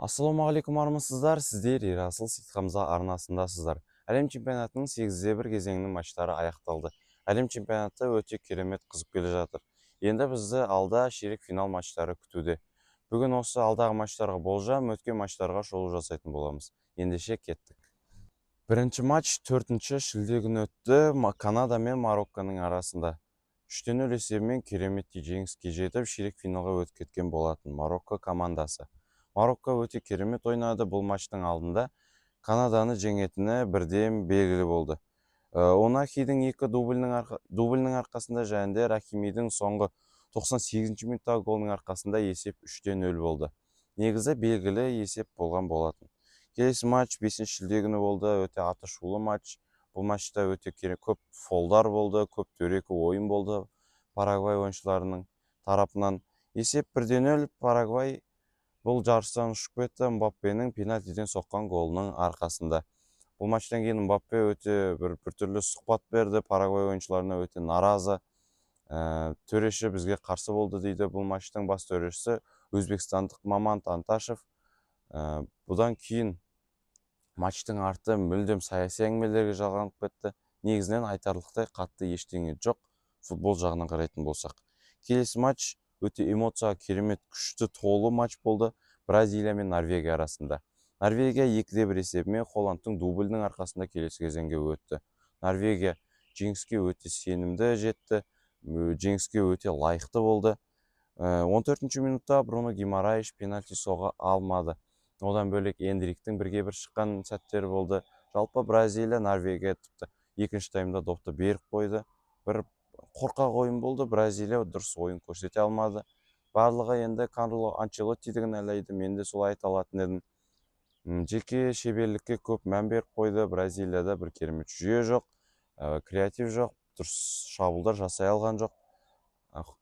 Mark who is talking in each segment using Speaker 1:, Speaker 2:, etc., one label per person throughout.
Speaker 1: Ассалаумағалейкум армысыздар, сіздер Ерасыл Сейтхамза арнасындасыздар. Әлем чемпионатының 8-1 кезеңінің матчтары аяқталды. Әлем чемпионаты өте керемет қызып келе жатыр. Енді бізді алда ширек финал матчтары күтуде. Бүгін осы алдағы матчтарға болжам, өткен матчтарға шолу жасайтын боламыз. Ендеше кеттік. Бірінші матч 4-ші шілде күні өтті. Канада мен Марокконың арасында 3-0 есебімен керемет жеңіске жетіп, ширек финалға өтіп кеткен болатын Марокко командасы. Марокко өте керемет ойнады. Бұл матчтың алдында Канаданы жеңетіні бірден белгілі болды. Онахидің екі дублінің арқасында және Рахимидің соңғы 98-ші минуттағы голының арқасында есеп 3-0 болды. Негізі белгілі есеп болған болатын. Келесі матч 5-ші шілде күні болды. Өте атышулы матч. Бұл матчта өте көп фолдар болды, көп дөрекі ойын болды Парагвай ойыншыларының тарапынан. Есеп 1-0. Парагвай бұл жарыстан ұшып кетті Мбаппенің пенальтиден соққан голының арқасында. Бұл матчтан кейін Мбаппе өте бір түрлі сұхбат берді. Парагвай ойыншыларына өте наразы. Төреші бізге қарсы болды дейді. Бұл матчтың бас төрешісі өзбекстандық Маман Танташев. Бұдан кейін матчтың арты мүлдем саяси әңгімелерге жалғанып кетті. Негізінен айтарлықтай қатты ештеңе жоқ футбол жағынан қарайтын болсақ. Келесі матч өте эмоцияға керемет күшті толы матч болды Бразилия мен Норвегия арасында. Норвегия 2-1 есебімен Холландтың дублінің арқасында келесі кезеңге өтті. Норвегия жеңіске өте сенімді жетті, жеңіске өте лайықты болды. 14-ші минутта Бруно Гимарайш пенальти соға алмады. Одан бөлек Эндриктің бірге бір шыққан сәттері болды. Жалпы Бразилия Норвегия тіпті екінші таймда допты беріп қойды. Бір қорқақ ойын болды. Бразилия дұрыс ойын көрсете алмады. Барлығы енді Карло Анчелотти деген әлейді. Мен де солай айта алатын едім. Жеке шеберлікке көп мән беріп қойды. Бразилияда бір керемет жүйе жоқ, креатив жоқ, дұрыс шабуылдар жасай алған жоқ.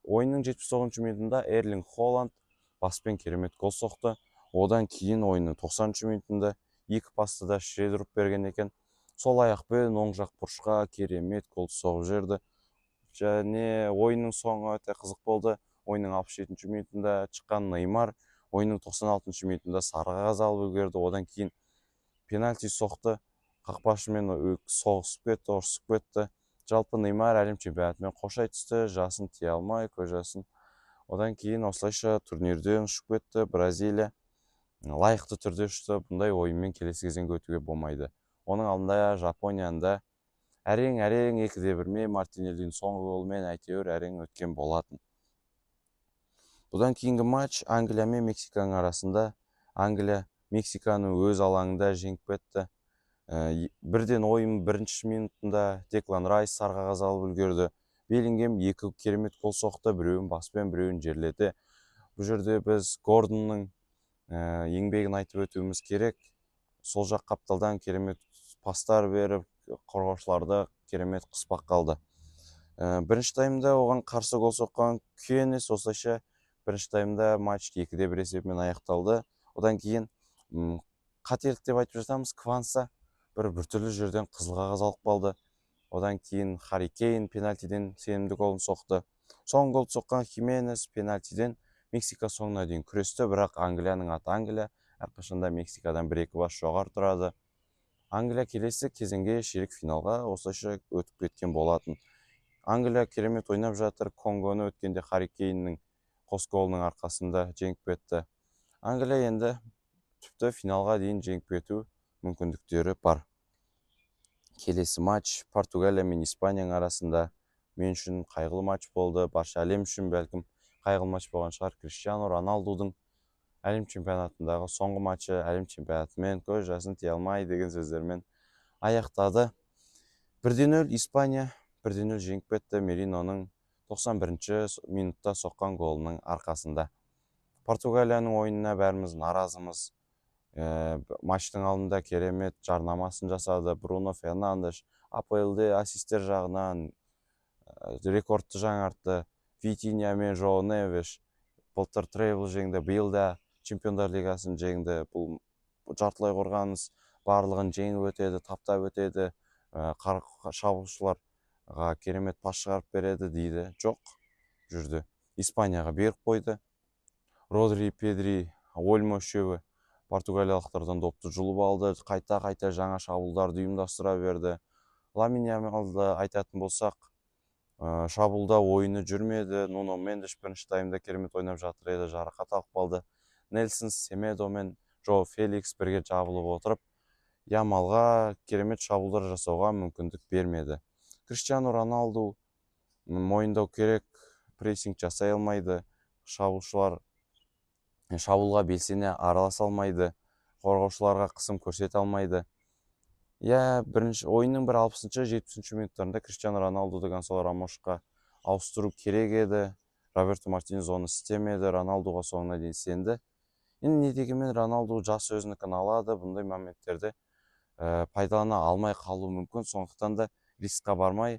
Speaker 1: Ойынның 79-ші минутында Эрлинг Холланд баспен керемет гол соқты. Одан кейін ойынның 90-ші минутында екі пасты да Шредер ұрып берген екен. Сол аяқпен оң жақ бұрышқа керемет гол соғып жіберді. Және ойынның соңы өте қызық болды. Ойынның 67-ші минутында шыққан Неймар ойынның 96-ші минутында сары қағаз алып үлгерді. Одан кейін пенальти соқты. Қақпашымен соғысып кетті, ұрысып кетті. Жалпы Неймар әлем чемпионатымен қош айтысты, жасын тие алмай, көз жасын. Одан кейін осылайша турнирден ұшып кетті. Бразилия лайықты түрде ұшты. Бұндай ойынмен келесі кезеңге өтуге болмайды. Оның алдында Жапонияда әрең 2-1 Мартинеллидің соңғы голымен әйтеуір әрең өткен болатын. Бұдан кейінгі матч Англия мен Мексиканың арасында. Англия Мексиканы өз алаңында жеңіп кетті. Бірден ойын бірінші минутында Деклан Райс сары қағаз алып үлгерді. Беллингем екі керемет гол соқты, біреуін баспен, біреуін жерледі. Бұл жерде біз Гордонның еңбегін айтып өтуіміз керек. Сол жақ қапталдан керемет пастар беріп, қорғаушыларды керемет қыспақ қалды. Бірінші таймда оған қарсы гол соққан Кюенес, осылайша бірінші таймда матч 2-1 есебімен аяқталды. Одан кейін қателік деп айтып жатамыз, Кванса бір түрлі жерден қызыл қағаз алып қалды. Одан кейін Харри Кейн пенальтиден сенімді голын соқты. Соңғы голды соққан Хименес пенальтиден Мексика соңына дейін күресті, бірақ Англияның аты Англия, әрқашанда Мексикадан 1-2 бас жоғары тұрады. Англия келесі кезеңге ширек финалға осылайша өтіп кеткен болатын. Англия керемет ойнап жатыр. Конгоны өткенде Харри Кейннің қос голының арқасында жеңіп кетті. Англия енді тіпті финалға дейін жеңіп кету мүмкіндіктері бар. Келесі матч Португалия мен Испанияның арасында. Мен үшін қайғылы матч болды. Барша әлем үшін бәлкім қайғылы матч болған шығар. Криштиану Роналдудың әлем чемпионатындағы соңғы матчы, әлем чемпионатымен көз жасын тие алмай деген сөздермен аяқтады. 1-0 Испания 1-0 жеңіп кетті Мериноның 91-ші минутта соққан голының арқасында. Португалияның ойынына бәріміз наразымыз. Матчтың алдында керемет жарнамасын жасады. Бруно Фернандеш АПЛ-де ассистер жағынан рекордты жаңартты. Витинья мен Жоу Невеш былтыр трейбл жеңді, биыл да Чемпиондар лигасын жеңді. Бұл жартылай қорғаныс барлығын жеңіп өтеді, таптап өтеді. Шабуылшыларға керемет пас шығарып береді дейді. Жоқ, жүрді. Испанияға беріп қойды. Родри, Педри, Ольмо үшеуі португалиялықтардан допты жұлып алды, қайта жаңа шабуылдарды ұйымдастыра берді. Ламин Ямалды айтатын болсақ, шабуылда ойыны жүрмеді. Нуно Мендеш бірінші таймда керемет ойнап жатыр еді, жарақат алып қалды. Нельсон Семедо мен Жоу Феликс бірге жабылып отырып, Ямалға керемет шабуылдар жасауға мүмкіндік бермеді. Криштиану Роналду мойындау керек, прессинг жасай алмайды, шабуылшылар шабуылға белсене араласа алмайды, қорғаушыларға қысым көрсете алмайды. Бірінші ойынның 60-70 минуттарында Криштиану Роналдуды Гонсало Рамошқа ауыстыру керек еді. Роберто Мартинез оны істемеді, Роналдуға соңына дейін сенді. Енді не дегенмен Роналду жас өзінікін алады, бұндай моменттерді пайдалана алмай қалуы мүмкін, сондықтан да рискқа бармай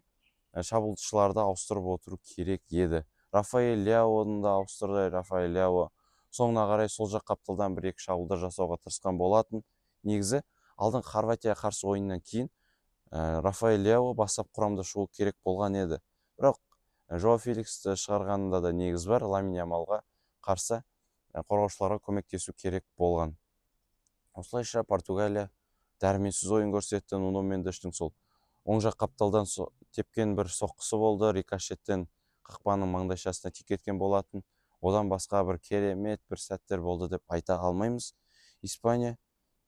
Speaker 1: шабуылшыларды ауыстырып отыру керек еді. Рафаэль Ляоны да ауыстырды. Рафаэль Ляо соңына қарай сол жақ қапталдан 1-2 шабуылдар жасауға тырысқан болатын. Негізі алдыңғы Хорватияға қарсы ойыннан кейін Рафаэль Ляо бастап құрамда шығу керек болған еді. Бірақ Жоу Феликсті шығарғанында да негіз бар. Ламин Ямалға қарсы қорғаушыларға көмектесу керек болған. Осылайша Португалия дәрменсіз ойын көрсетті. Нуно Мендештің сол оң жақ қапталдан тепкен бір соққысы болды. Рикошеттен қақпаның маңдайшасына тиіп кеткен болатын. Одан басқа бір керемет бір сәттер болды деп айта алмаймыз. Испания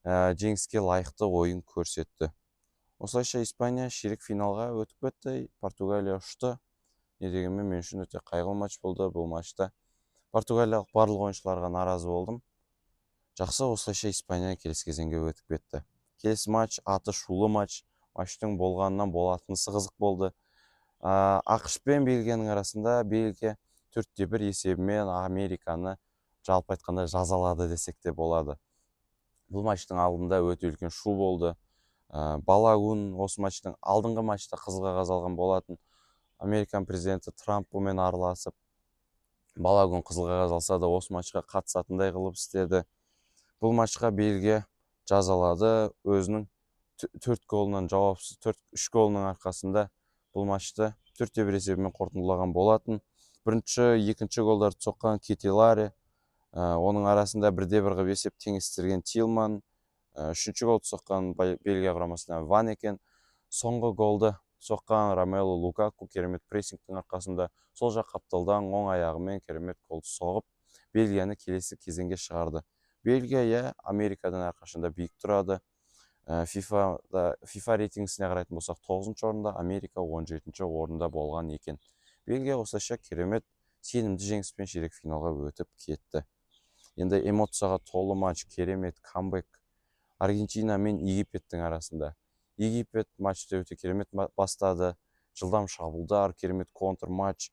Speaker 1: жеңіске лайықты ойын көрсетті. Осылайша Испания ширек финалға өтіп кетті. Португалия ұшты. Не дегенмен мен үшін өте қайғылы матч болды. Бұл матчта португалиялық барлық ойыншыларға наразы болдым. Жақсы, осылайша Испания келесі кезеңге өтіп кетті. Келесі матч аты шулы матч. Матчтың болғанынан болатынысы қызық болды. ақш пен Бельгияның арасында Бельгия 4-1 есебімен Американы жалпы айтқанда жазалады десек те болады. Бұл матчтың алдында өте үлкен шу болды. Балагун осы матчтың алдыңғы матчта қызыл қағаз алған болатын. Американ президенті Трампмен араласып, Балагун қызыл қағаз алса да осы матчқа қатысатындай қылып істеді. Бұл матчқа Бельгия жазалады. Өзінің 4 голынан жауапсыз 3 голының арқасында бұл матчты 4-1 есебімен қорытындылаған болатын. Бірінші, екінші голдарды соққан Кетеларе, оның арасында 1-1 қылып есеп теңестірген Тилман, үшінші голды соққан Бельгия құрамасына Ван екен. Соңғы голды соққан Ромелу Лукаку керемет прессингтің арқасында сол жақ қапталдан оң аяғымен керемет голды соғып, Бельгияны келесі кезеңге шығарды. Бельгия Америкадан әрқашанда биік тұрады. FIFA рейтингісіне қарайтын болсақ 9-шы орында, Америка 17-ші орында болған екен. Бельгия осылайша керемет сенімді жеңіспен ширек финалға өтіп кетті. Енді эмоцияға толы матч, керемет камбэк Аргентина мен Египеттің арасында. Египет матчты өте керемет бастады. Жылдам шабуылдар, керемет контр матч,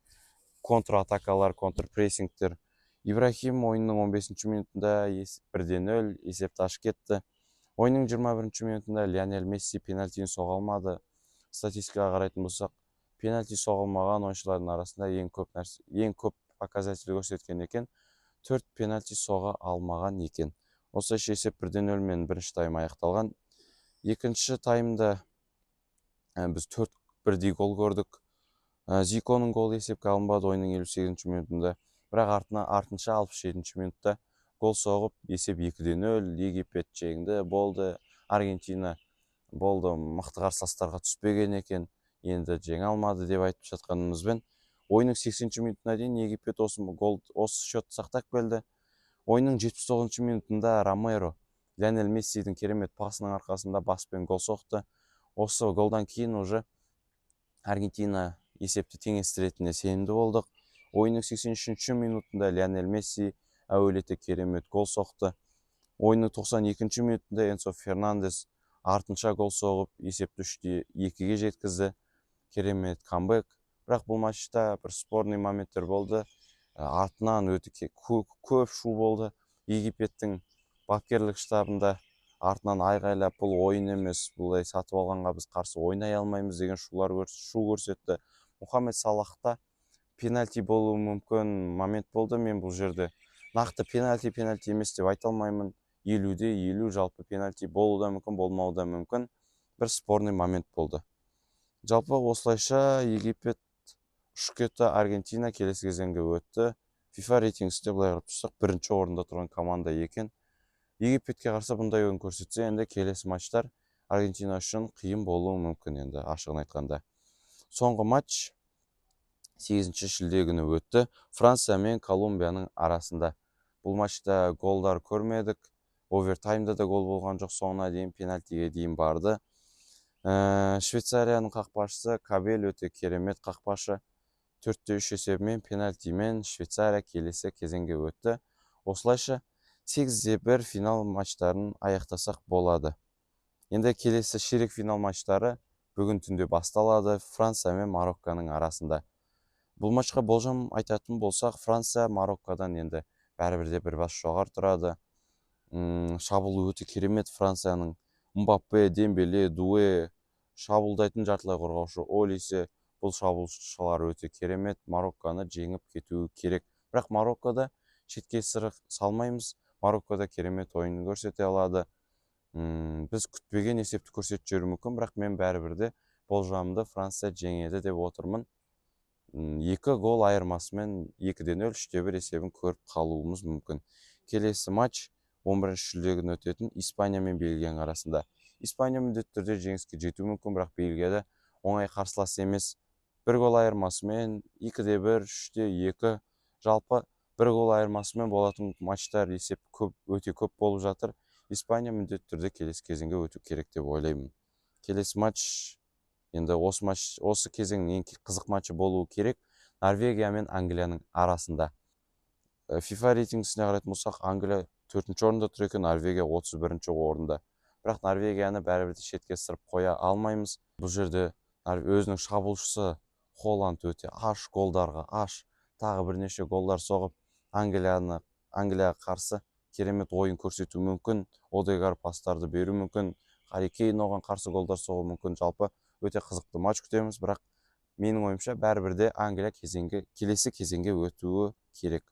Speaker 1: контр атакалар, контр прессингтер. Ибрахим ойынның 15-ші минутында 1-0 есепті ашып кетті. Ойынның 21-ші минутында Лионель Месси пенальтиін соға алмады. Статистикаға қарайтын болсақ, пенальти соғылмаған ойыншылардың арасында ең көп показатель көрсеткен екен. 4 пенальти соға алмаған екен. Осылайша есеп 1-0 мен бірінші тайм аяқталған. Екінші таймда біз 4 бірдей гол көрдік. Зиконың голы есепке алынбады ойынның 58-ші минутында. Бірақ артынша 67-ші минутта гол соғып, есеп 2-0, Египет жеңді, болды. Аргентина болды, мықты қарсыластарға түспеген екен, енді жеңе алмады деп айтып жатқанымызбен. Ойынның 80-ші минутына дейін Египет осы шотты сақтап келді. Ойынның 79-ші минутында Ромеро Лионель Мессидің керемет пасының арқасында баспен гол соқты. Осы голдан кейін уже Аргентина есепті теңестіретініне сенімді болдық. Ойынның 83-ші минутында Лионель Месси әуелете керемет гол соқты. Ойынның 92-ші минутында Энсо Фернандес артынша гол соғып, есепті 3-2-ге жеткізді. Керемет камбэк. Бірақ бұл матчта бір спорный моменттер болды. Артынан өте көп шу болды. Египеттің бапкерлік штабында артынан айғайлап, бұл ойын емес, бұлай сатып алғанға біз қарсы ойнай алмаймыз деген шу көрсетті. Мұхаммед Салахта пенальти болуы мүмкін момент болды. Мен бұл жерде нақты пенальти емес деп айта алмаймын. 50-50 жалпы пенальти болуы да мүмкін, болмауы да мүмкін. Бір спорный момент болды. Жалпы осылайша Египет ұшып кетті, Аргентина келесі кезеңге өтті. FIFA рейтингісінде былай қарап тұрсақ, бірінші орында тұрған команда екен. Египетке қарсы бұндай ойын көрсетсе, енді келесі матчтар Аргентина үшін қиын болуы мүмкін, енді ашығын айтқанда. Соңғы матч 8 шілде күні өтті. Франция мен Колумбияның арасында. Бұл матчта голдар көрмедік. Овертаймда да гол болған жоқ, соңына дейін пенальтиге дейін барды. Швейцарияның қақпашысы Кабель өте керемет қақпашы. 4-3 есебімен пенальтимен Швейцария келесі кезеңге өтті. Осылайша 8-1 финал матчтарын аяқтасақ болады. Енді келесі ширек финал матчтары бүгін түнде басталады Франция мен Марокконың арасында. Бұл матчқа болжам айтатын болсақ, Франция Мароккодан енді бәрібірде бір бас жоғары тұрады. Шабуылы өте керемет Францияның. Мбаппе, Дембеле, Дуэ, шабуылдайтын жартылай қорғаушы Олисе, бұл шабуылшылар өте керемет. Марокконы жеңіп кетуі керек. Бірақ Мароккода шетке сырық салмаймыз. Мароккода керемет ойын көрсете алады. Біз күтпеген есепті көрсетіп жүруі мүмкін, бірақ мен бәрібірде болжамды Франция жеңеді деп отырмын. 2 гол айырмасымен 2-0, 3-1 есебін көріп қалуымыз мүмкін. Келесі матч 11 шілде күні өтетін Испания мен Бельгияның арасында. Испания міндетті түрде жеңіске жетуі мүмкін, бірақ Бельгияда оңай қарсылас емес. 1 гол айырмасымен 2-1, 3-2, жалпы 1 гол айырмасымен болатын матчтар есеп өте көп болып жатыр. Испания міндетті түрде келесі кезеңге өту керек деп ойлаймын. Келесі матч, енді осы кезеңнің ең қызық матчы болуы керек. Норвегия мен Англияның арасында. FIFA рейтингісіне қарайтын болсақ, Англия 4-ші орында тұр екен, Норвегия 31-ші орында. Бірақ Норвегияны бәрібірде шетке сырып қоя алмаймыз. Бұл жерде өзінің шабуылшысы Холланд өте голдарға тағы бірнеше голдар соғып, Англияға қарсы керемет ойын көрсету мүмкін. Одегар пастарды беру мүмкін. Хари Кейн оған қарсы голдар соғу мүмкін. Жалпы өте қызықты матч күтеміз, бірақ менің ойымша бәрібірде Англия келесі кезеңге өтуі керек.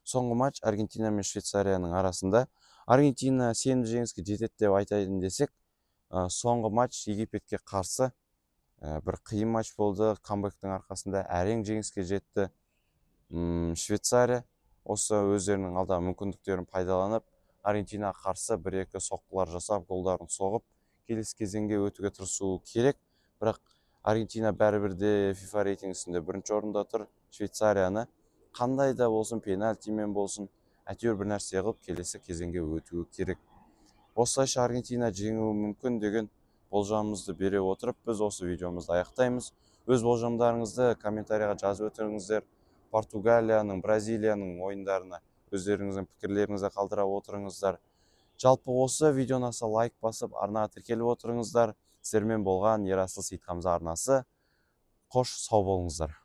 Speaker 1: Соңғы матч Аргентина мен Швейцарияның арасында. Аргентина сенімді жеңіске жетеді деп айтайын десек, соңғы матч Египетке қарсы бір қиын матч болды. Камбэктің арқасында әрең жеңіске жетті. Швейцария осы өздерінің алдағы мүмкіндіктерін пайдаланып, Аргентинаға қарсы 1-2 соққылар жасап, голдарын соғып, келесі кезеңге өтуге тырысуы керек. Бірақ Аргентина бәрібірде FIFA рейтингісінде 1-ші орында тұр. Швейцарияны қандай да болсын, пенальтимен болсын, әйтеуір бір нәрсе қылып келесі кезеңге өтуі керек. Осылайша Аргентина жеңуі мүмкін деген болжамымызды бере отырып, біз осы видеомызды аяқтаймыз. Өз болжамдарыңызды комментарияға жазып өтіңіздер. Португалияның, Бразилияның ойындарына өздеріңіздің пікірлеріңізді қалдыра отырыңыздар. Жалпы осы видеоны лайк басып, арнаға тіркеліп отырыңыздар. Сіздермен болған Ерасыл Сейітхамза арнасы. Қош, сау болыңыздар.